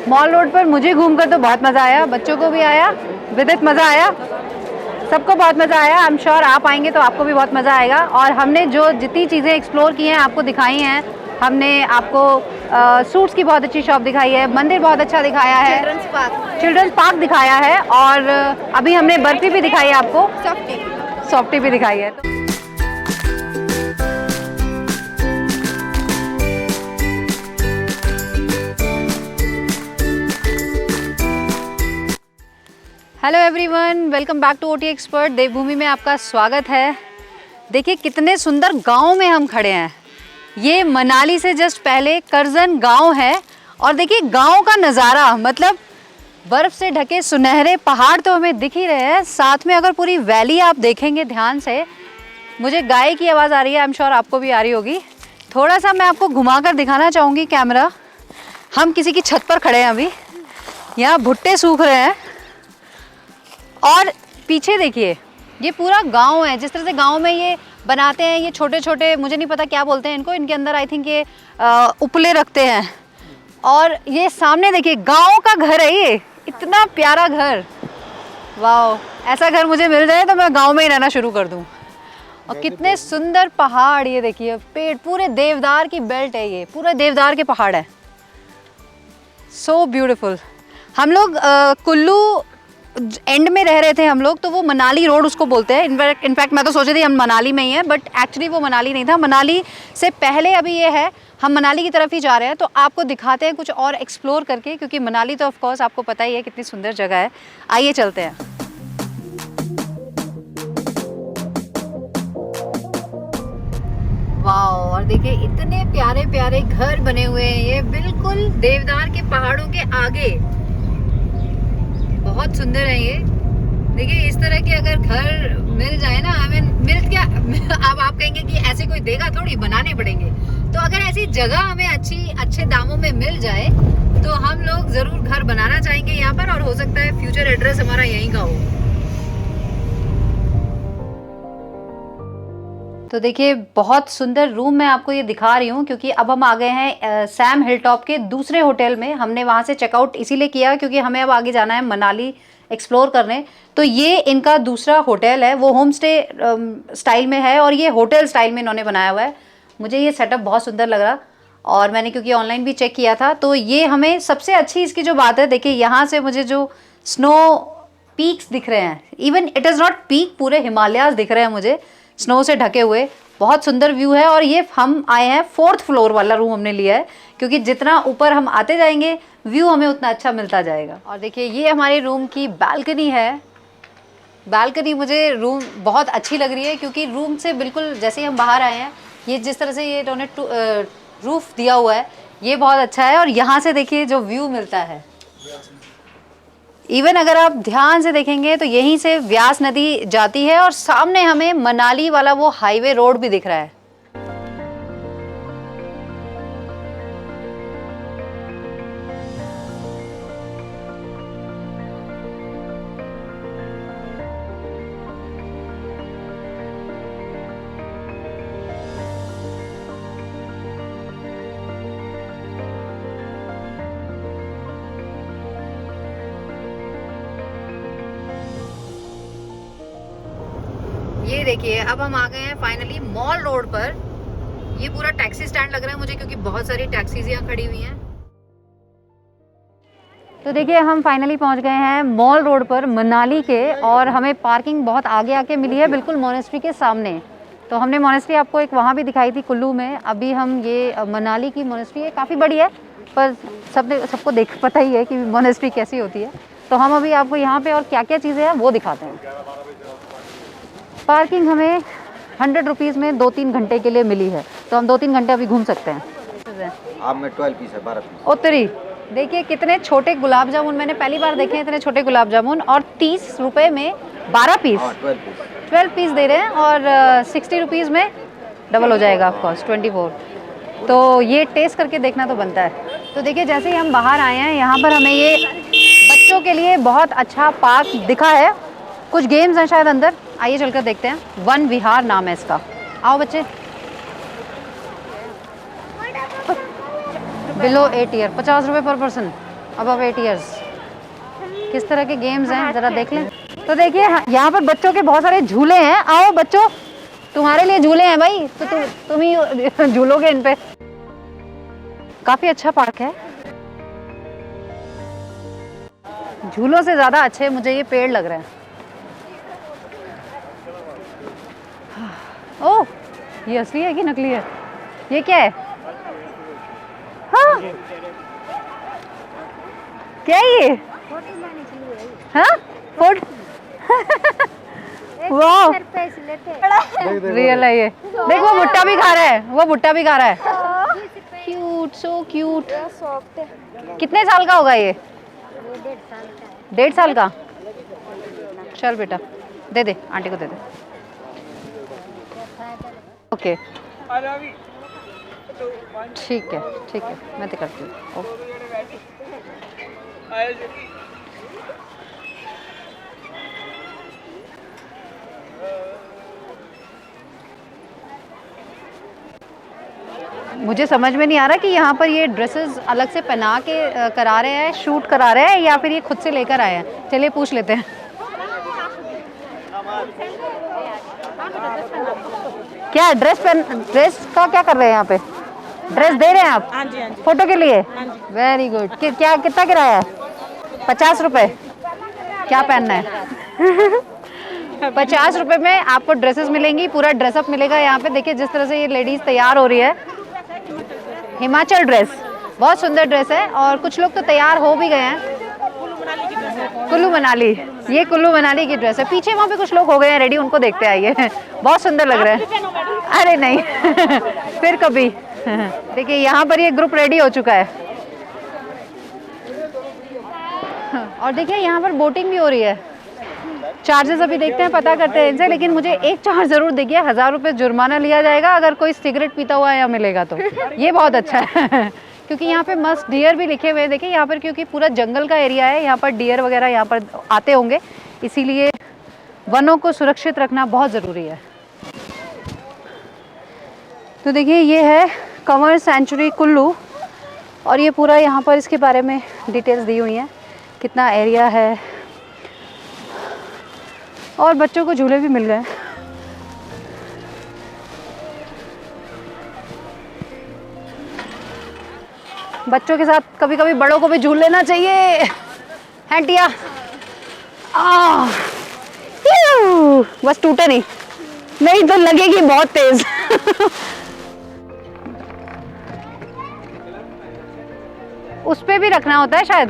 Mall road पर मुझे घूमकर तो बहुत मज़ा आया, बच्चों को भी आया, विदित मज़ा आया, सबको बहुत मज़ा आया। आई एम श्योर आप आएंगे तो आपको भी बहुत मज़ा आएगा। और हमने जो जितनी चीज़ें एक्सप्लोर की हैं आपको दिखाई हैं। हमने आपको सूट्स की बहुत अच्छी शॉप दिखाई है, मंदिर बहुत अच्छा दिखाया है, चिल्ड्रंस पार्क दिखाया है, और अभी हमने बर्फी भी दिखाई है आपको, सॉफ्टी भी दिखाई है। Hello everyone, welcome back to OT expert. Devbhoomi में आपका स्वागत है। देखिए कितने सुंदर गांव में हम खड़े हैं। ये मनाली से जस्ट पहले करजन गांव है और देखिए गांव का नज़ारा, मतलब बर्फ़ से ढके सुनहरे पहाड़ तो हमें दिख ही रहे हैं, साथ में अगर पूरी वैली आप देखेंगे ध्यान से, मुझे गाय की आवाज़ आ रही है, आई एम श्योर आपको भी आ रही होगी। थोड़ा सा मैं आपको घुमा कर दिखाना चाहूँगी कैमरा। हम किसी की छत पर खड़े हैं अभी, यहाँ भुट्टे सूख रहे हैं और पीछे देखिए ये पूरा गांव है। जिस तरह से गांव में ये बनाते हैं, ये छोटे छोटे, मुझे नहीं पता क्या बोलते हैं इनको, इनके अंदर आई थिंक ये उपले रखते हैं। और ये सामने देखिए गांव का घर है, ये इतना प्यारा घर, वाह! ऐसा घर मुझे मिल जाए तो मैं गांव में ही रहना शुरू कर दूं। और कितने सुंदर पहाड़, ये देखिए पेड़, पूरे देवदार की बेल्ट है, ये पूरे देवदार के पहाड़ है। So beautiful. हम लोग कुल्लू एंड में रह रहे थे हम लोग, तो वो मनाली रोड उसको बोलते हैं। इनफैक्ट मैं तो सोच रही थी हम मनाली में ही हैं, बट एक्चुअली वो मनाली नहीं था, मनाली से पहले अभी ये है। हम मनाली की तरफ ही जा रहे हैं, तो आपको दिखाते हैं कुछ और एक्सप्लोर करके, क्योंकि मनाली तो ऑफ कोर्स आपको पता ही है कितनी सुंदर जगह है। आइए चलते हैं। वाह! और देखिए इतने प्यारे प्यारे घर बने हुए हैं, ये बिल्कुल देवदार के पहाड़ों के आगे, बहुत सुंदर है ये। देखिए इस तरह के अगर घर मिल जाए ना, आई मीन मिल क्या अब आप कहेंगे कि ऐसे कोई देगा थोड़ी, बनाने पड़ेंगे। तो अगर ऐसी जगह हमें अच्छे दामों में मिल जाए तो हम लोग जरूर घर बनाना चाहेंगे यहाँ पर, और हो सकता है फ्यूचर एड्रेस हमारा यहीं का हो। तो देखिए बहुत सुंदर रूम मैं आपको ये दिखा रही हूँ, क्योंकि अब हम आ गए हैं सैम हिलटॉप के दूसरे होटल में। हमने वहाँ से चेकआउट इसीलिए किया क्योंकि हमें अब आगे जाना है मनाली एक्सप्लोर करने। तो ये इनका दूसरा होटल है, वो होम स्टे स्टाइल में है और ये होटल स्टाइल में इन्होंने बनाया हुआ है। मुझे ये सेटअप बहुत सुंदर लग रहा, और मैंने क्योंकि ऑनलाइन भी चेक किया था, तो ये हमें सबसे अच्छी इसकी जो बात है, देखिए यहाँ से मुझे जो स्नो पीक्स दिख रहे हैं, even it is not peak, पूरे हिमालयाज दिख रहे हैं मुझे स्नो से ढके हुए। बहुत सुंदर व्यू है। और ये हम आए हैं 4th फ्लोर वाला रूम हमने लिया है, क्योंकि जितना ऊपर हम आते जाएंगे व्यू हमें उतना अच्छा मिलता जाएगा। और देखिए ये हमारे रूम की बालकनी है। बालकनी मुझे रूम बहुत अच्छी लग रही है, क्योंकि रूम से बिल्कुल जैसे ही हम बाहर आए हैं, ये जिस तरह से ये इन्होंने रूफ दिया हुआ है, ये बहुत अच्छा है। और यहाँ से देखिए जो व्यू मिलता है, इवन अगर आप ध्यान से देखेंगे तो यहीं से व्यास नदी जाती है और सामने हमें मनाली वाला वो हाईवे रोड भी दिख रहा है। ये देखिए अब हम आ गए हैं फाइनली मॉल रोड पर। ये पूरा टैक्सी स्टैंड लग रहा है मुझे, क्योंकि बहुत सारी टैक्सीज यहाँ खड़ी हुई हैं। तो देखिए हम फाइनली पहुँच गए हैं मॉल रोड पर मनाली के, और हमें पार्किंग बहुत आगे आके मिली है, बिल्कुल मोनेस्ट्री के सामने। तो हमने मोनेस्ट्री आपको एक वहाँ भी दिखाई थी कुल्लू में, अभी हम ये मनाली की मोनेस्ट्री है, काफ़ी बड़ी है, पर सबको पता ही है कि मोनेस्ट्री कैसी होती है। तो हम अभी आपको यहाँ पे और क्या क्या चीज़ें हैं वो दिखाते हैं। पार्किंग हमें 100 रुपीज़ में 2-3 घंटे के लिए मिली है, तो हम 2-3 घंटे अभी घूम सकते हैं। आप में 12 पीस है, 12 पीस। उत्तरी देखिए कितने छोटे गुलाब जामुन, मैंने पहली बार देखे इतने छोटे गुलाब जामुन, और 30 रुपये में 12 पीस, 12 पीस दे रहे हैं। और 60 रुपीज़ में डबल हो जाएगा ऑफकोर्स 24। तो ये टेस्ट करके देखना तो बनता है। तो देखिए जैसे ही हम बाहर आए हैं, यहाँ पर हमें ये बच्चों के लिए बहुत अच्छा पार्क दिखा है, कुछ गेम्स हैं शायद अंदर। आइए चलकर देखते हैं। वन विहार नाम है इसका। आओ बच्चे। बिलो 8 ईयर 50 रुपये पर पर्सन। Above 8 years. किस तरह के गेम्स हैं ज़रा देख लें। तो देखिए यहाँ पर बच्चों के बहुत सारे झूले हैं। आओ बच्चों, तुम्हारे लिए झूले हैं भाई, तो तुम ही झूलोगे इन पे। काफ़ी अच्छा पार्क है। झूलों से ज़्यादा अच्छे मुझे ये पेड़ लग रहे हैं। ओह, ये असली है कि नकली है? ये क्या है? हाँ, क्या है ये? हाँ, फोटो। वाह, रियल है ये। देख वो भुट्टा भी खा रहा है, वो भुट्टा भी खा रहा है। Cute, so cute. कितने साल का होगा ये? 1.5 साल का। चल बेटा, दे दे आंटी को, दे दे। ओके, ठीक है ठीक है, मैं तो करती हूँ। मुझे समझ में नहीं आ रहा कि यहाँ पर ये ड्रेसेस अलग से पहना के करा रहे हैं, शूट करा रहे हैं, या फिर ये खुद से लेकर आए हैं। चलिए पूछ लेते हैं। क्या ड्रेस का क्या कर रहे हैं यहाँ पे? ड्रेस दे रहे हैं आप? हाँ जी, हाँ जी। फोटो के लिए? हाँ जी। Very good. क्या कितना किराया है? 50 रुपए। क्या पहनना है? 50 रुपए में आपको ड्रेसेस मिलेंगी, पूरा ड्रेसअप मिलेगा। यहाँ पे देखिए जिस तरह से ये लेडीज तैयार हो रही है, हिमाचल ड्रेस, बहुत सुंदर ड्रेस है। और कुछ लोग तो तैयार हो भी गए हैं। कुल्लू मनाली, ये कुल्लू मनाली की ड्रेस है। पीछे वहाँ पे कुछ लोग हो गए हैं रेडी, उनको देखते आइए। बहुत सुंदर लग रहा है। अरे नहीं, फिर कभी। देखिए यहाँ पर ये ग्रुप रेडी हो चुका है। और देखिए यहाँ पर बोटिंग भी हो रही है। चार्जेस अभी देखते हैं, पता करते हैं इनसे। लेकिन मुझे एक चार्ज जरूर देखिए, 1000 रुपये जुर्माना लिया जाएगा अगर कोई सिगरेट पीता हुआ यहाँ मिलेगा तो। ये बहुत अच्छा है। क्योंकि यहाँ पे मस्ट डियर भी लिखे हुए हैं। देखिए यहाँ पर, क्योंकि पूरा जंगल का एरिया है, यहाँ पर डियर वगैरह यहाँ पर आते होंगे, इसीलिए वनों को सुरक्षित रखना बहुत ज़रूरी है। तो देखिए ये है कंवर सेंचुरी कुल्लू, और ये पूरा यहाँ पर इसके बारे में डिटेल्स दी हुई हैं, कितना एरिया है। और बच्चों को झूले भी मिल गए। बच्चों के साथ कभी कभी बड़ों को भी झूल लेना चाहिए। हैंटिया, बस टूटे नहीं तो लगेगी बहुत तेज। उस पे भी रखना होता है शायद।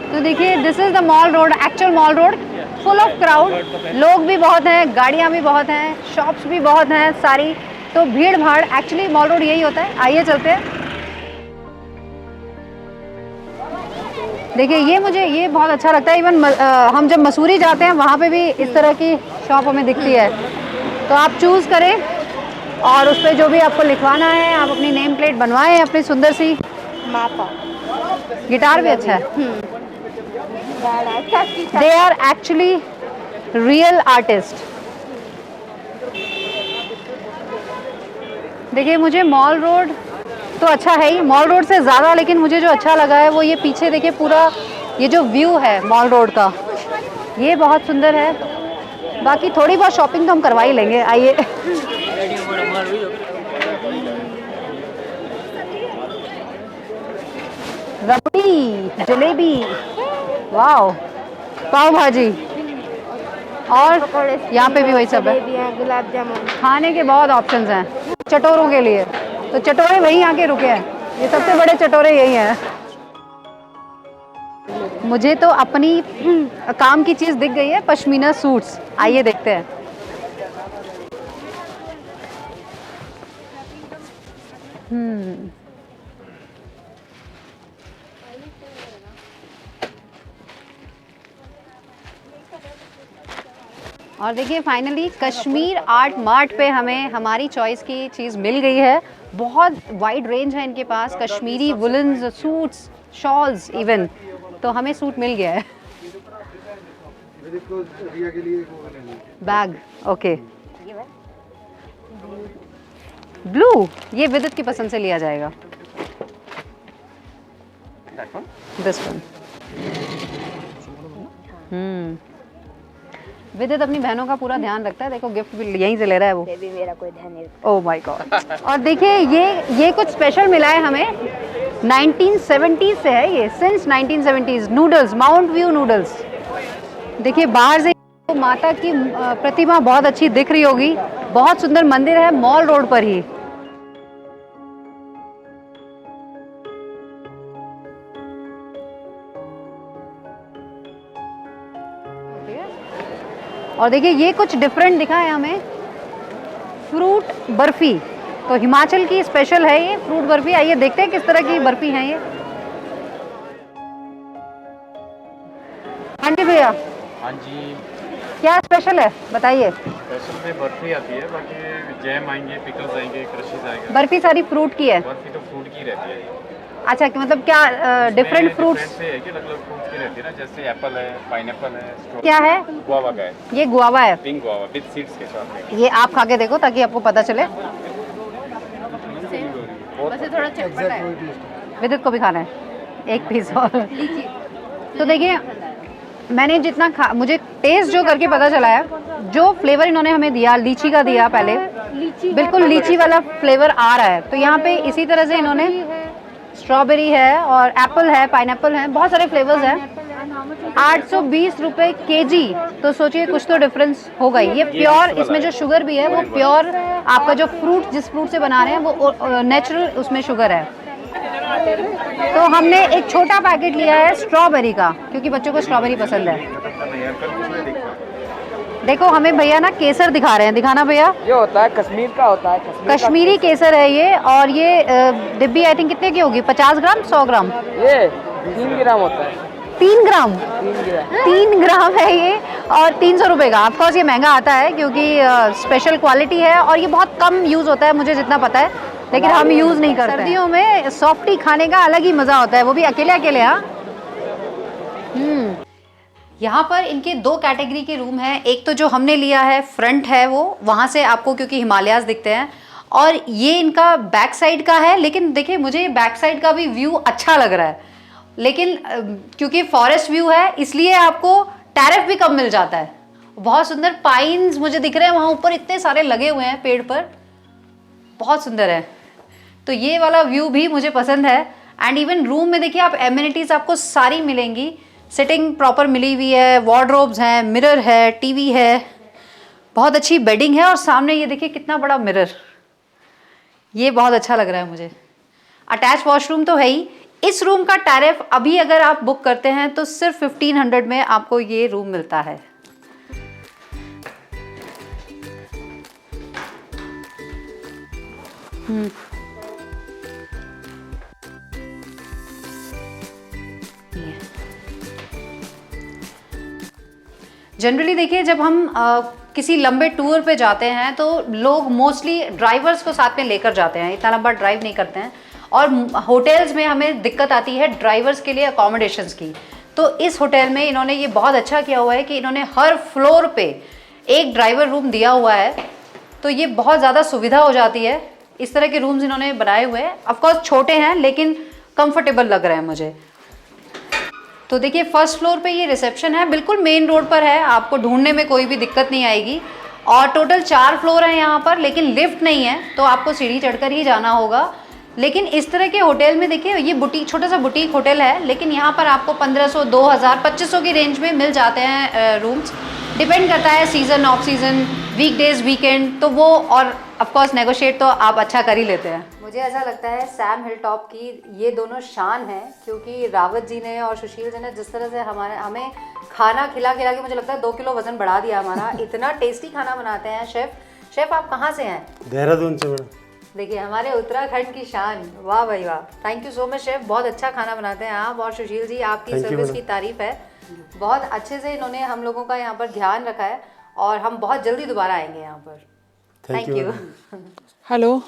तो देखिए this is the mall road, actual mall road, full of crowd. लोग भी बहुत हैं, गाड़ियां भी बहुत हैं, शॉप्स भी बहुत हैं सारी। तो भीड़ भाड़, एक्चुअली मॉल रोड यही होता है। आइए चलते हैं। देखिए ये मुझे ये बहुत अच्छा लगता है। इवन हम जब मसूरी जाते हैं वहाँ पे भी इस तरह की शॉप हमें दिखती है। तो आप चूज़ करें और उस पर जो भी आपको लिखवाना है, आप अपनी नेम प्लेट बनवाएं अपनी सुंदर सी। मापा गिटार भी अच्छा है। They are actually real artist. देखिए मुझे मॉल रोड तो अच्छा है ही, मॉल रोड से ज़्यादा, लेकिन मुझे जो अच्छा लगा है वो ये पीछे देखिए पूरा ये जो व्यू है मॉल रोड का, ये बहुत सुंदर है। बाकी थोड़ी बहुत शॉपिंग तो हम करवा ही लेंगे। आइए। रबड़ी, जलेबी, वाओ, पाव भाजी, और यहाँ पे भी वही सब है। गुलाब जामुन, खाने के बहुत ऑप्शंस हैं चटोरों के लिए। तो चटोरे वहीं आके रुके हैं, ये सबसे बड़े चटोरे यही हैं। मुझे तो अपनी काम की चीज़ दिख गई है, पश्मीना सूट्स। आइए देखते हैं। और देखिए फाइनली कश्मीर आर्ट मार्ट पे हमें हमारी चॉइस की चीज़ मिल गई है। बहुत वाइड रेंज है इनके पास, Kashmiri woollens, suits, shawls even. तो हमें सूट मिल गया है। को रिया के लिए वो लेंगे। बैग ओके ब्लू ये विदित की पसंद से लिया जाएगा दिस वन विदित अपनी बहनों का पूरा ध्यान रखता है देखो गिफ्ट भी यहीं से ले रहा है वो भी मेरा कोई ध्यान नहीं ओह माय गॉड और देखिए ये कुछ स्पेशल मिला है हमें 1970s से है ये since 1970s noodles mount view noodles देखिए बाहर से तो माता की प्रतिमा बहुत अच्छी दिख रही होगी बहुत सुंदर मंदिर है मॉल रोड पर ही और देखिए ये कुछ डिफरेंट दिखा है हमें फ्रूट बर्फी तो हिमाचल की स्पेशल है ये फ्रूट बर्फी आइए देखते हैं किस तरह की बर्फी है ये हाँ जी भैया हाँ जी क्या स्पेशल है बताइए स्पेशल में बर्फी आती है बाकी जैम आएंगे पिकल्स आएंगे क्रशीज आएगा बर्फी सारी फ्रूट की है बर्फी तो फ्रूट की रहती है अच्छा कि मतलब क्या डिफरेंट फ्रूट्स से है कि अलग अलग फ्रूट्स की रहती है ना जैसे एप्पल है पाइनएप्पल है क्या है गुआवा का है ये गुआवा है पिंक गुआवा विद सीड्स के साथ में ये आप खा के देखो ताकि आपको पता चले विदित को भी खाना है एक पीस और तो देखिए मैंने जितना मुझे टेस्ट जो करके पता चला है जो फ्लेवर इन्होंने हमें दिया लीची का दिया पहले बिल्कुल लीची वाला फ्लेवर आ रहा है तो यहाँ पे इसी तरह से इन्होंने स्ट्रॉबेरी है और एप्पल है पाइनएप्पल है बहुत सारे फ्लेवर्स हैं 820 रुपये केजी तो सोचिए कुछ तो डिफरेंस होगा ही ये प्योर इसमें जो शुगर भी है वो प्योर आपका जो फ्रूट जिस फ्रूट से बना रहे हैं वो नेचुरल उसमें शुगर है तो हमने एक छोटा पैकेट लिया है स्ट्रॉबेरी का क्योंकि बच्चों को स्ट्रॉबेरी पसंद है देखो हमें भैया ना केसर दिखा रहे हैं दिखाना भैया ये होता है कश्मीर का होता है कश्मीरी केसर है ये और ये डिब्बी आई थिंक कितने की होगी 50 ग्राम 100 ग्राम ये 3 ग्राम होता है 3 ग्राम 3 ग्राम है ये और 300 रुपये का ऑफकोर्स ये महंगा आता है क्योंकि स्पेशल क्वालिटी है और ये बहुत कम यूज़ होता है मुझे जितना पता है लेकिन हम यूज़ नहीं करते सर्दियों में सॉफ्टी खाने का अलग ही मज़ा होता है वो भी अकेले अकेले हाँ यहाँ पर इनके दो कैटेगरी के रूम हैं एक तो जो हमने लिया है फ्रंट है वो वहाँ से आपको क्योंकि हिमालयाज़ दिखते हैं और ये इनका बैक साइड का है लेकिन देखिए मुझे बैक साइड का भी व्यू अच्छा लग रहा है लेकिन क्योंकि फॉरेस्ट व्यू है इसलिए आपको टैरिफ भी कम मिल जाता है बहुत सुंदर पाइन्स मुझे दिख रहे हैं वहाँ ऊपर इतने सारे लगे हुए हैं पेड़ पर बहुत सुंदर है तो ये वाला व्यू भी मुझे पसंद है एंड इवन रूम में देखिए आप एमिनिटीज़ आपको सारी मिलेंगी सिटिंग प्रॉपर मिली हुई है वॉर्डरोब्स हैं मिरर है टीवी है बहुत अच्छी बेडिंग है और सामने ये देखिए कितना बड़ा मिरर ये बहुत अच्छा लग रहा है मुझे अटैच वॉशरूम तो है ही इस रूम का टैरिफ अभी अगर आप बुक करते हैं तो सिर्फ 1500 में आपको ये रूम मिलता है जनरली देखिए जब हम किसी लंबे टूर पे जाते हैं तो लोग मोस्टली ड्राइवर्स को साथ में लेकर जाते हैं इतना लंबा ड्राइव नहीं करते हैं और होटल्स में हमें दिक्कत आती है ड्राइवर्स के लिए अकोमोडेशंस की तो इस होटल में इन्होंने ये बहुत अच्छा किया हुआ है कि इन्होंने हर फ्लोर पे एक ड्राइवर रूम दिया हुआ है तो ये बहुत ज़्यादा सुविधा हो जाती है इस तरह के रूम्स इन्होंने बनाए हुए हैं ऑफकोर्स छोटे हैं लेकिन कंफर्टेबल लग रहे हैं मुझे तो देखिए फर्स्ट फ्लोर पे ये रिसेप्शन है बिल्कुल मेन रोड पर है आपको ढूंढने में कोई भी दिक्कत नहीं आएगी और टोटल 4 फ्लोर हैं यहाँ पर लेकिन लिफ्ट नहीं है तो आपको सीढ़ी चढ़कर ही जाना होगा लेकिन इस तरह के होटल में देखिए ये बुटीक छोटा सा बुटीक होटल है लेकिन यहाँ पर आपको 1500 2000 2500 की रेंज में मिल जाते हैं रूम्स डिपेंड करता है season off season weekdays weekend तो वो और ऑफकोर्स नेगोशिएट तो आप अच्छा कर ही लेते हैं मुझे ऐसा लगता है सैम हिल टॉप की ये दोनों शान है क्योंकि रावत जी ने और सुशील जी ने जिस तरह से हमें खाना खिला के मुझे लगता है 2 किलो वजन बढ़ा दिया हमारा इतना टेस्टी खाना बनाते हैं शेफ आप कहाँ से हैं देहरादून से मैडम देखिए हमारे उत्तराखंड की शान वाह भाई वाह thank you so much chef बहुत अच्छा खाना बनाते हैं आप और सुशील जी आपकी सर्विस की तारीफ है बहुत अच्छे से इन्होंने हम लोगों का यहाँ पर ध्यान रखा है और हम बहुत जल्दी दोबारा आएंगे यहाँ पर थैंक यू हेलो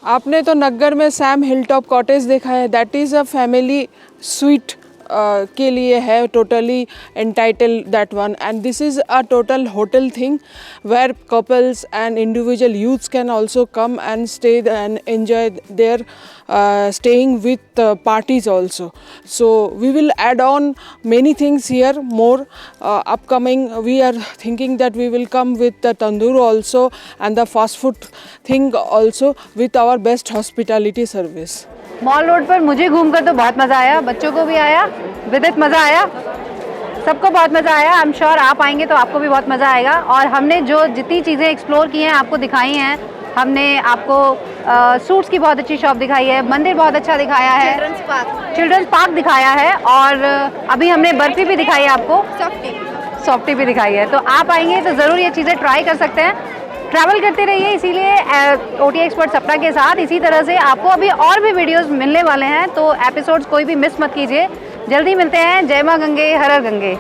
आपने तो नग्गर में सैम हिल टॉप कॉटेज देखा है that is a family sweet के लिए है, totally entitled that one, and this is a total hotel thing where couples and individual youths can also come and stay and enjoy their staying with parties also. So we will add on many things here more upcoming. We are thinking that we will come with the tandoor also and the fast food thing also with our best hospitality service. Mall road पर मुझे घूमकर तो बहुत मज़ा आया, बच्चों को भी आया, विदित मज़ा आया, सबको बहुत मज़ा आया। आई एम श्योर आप आएंगे तो आपको भी बहुत मज़ा आएगा। और हमने जो जितनी चीज़ें एक्सप्लोर की हैं आपको दिखाई हैं। हमने आपको सूट्स की बहुत अच्छी शॉप दिखाई है, मंदिर बहुत अच्छा दिखाया है, चिल्ड्रंस पार्क दिखाया है, और अभी हमने बर्फी भी दिखाई है आपको, सॉफ्टी भी दिखाई है। तो आप आएंगे तो ज़रूर ये चीज़ें ट्राई कर सकते हैं। ट्रैवल करते रहिए इसीलिए OT एक्सपर्ट सपना के साथ। इसी तरह से आपको अभी और भी वीडियोस मिलने वाले हैं, तो एपिसोड्स कोई भी मिस मत कीजिए। जल्दी मिलते हैं। जय माँ गंगे, हर हर गंगे।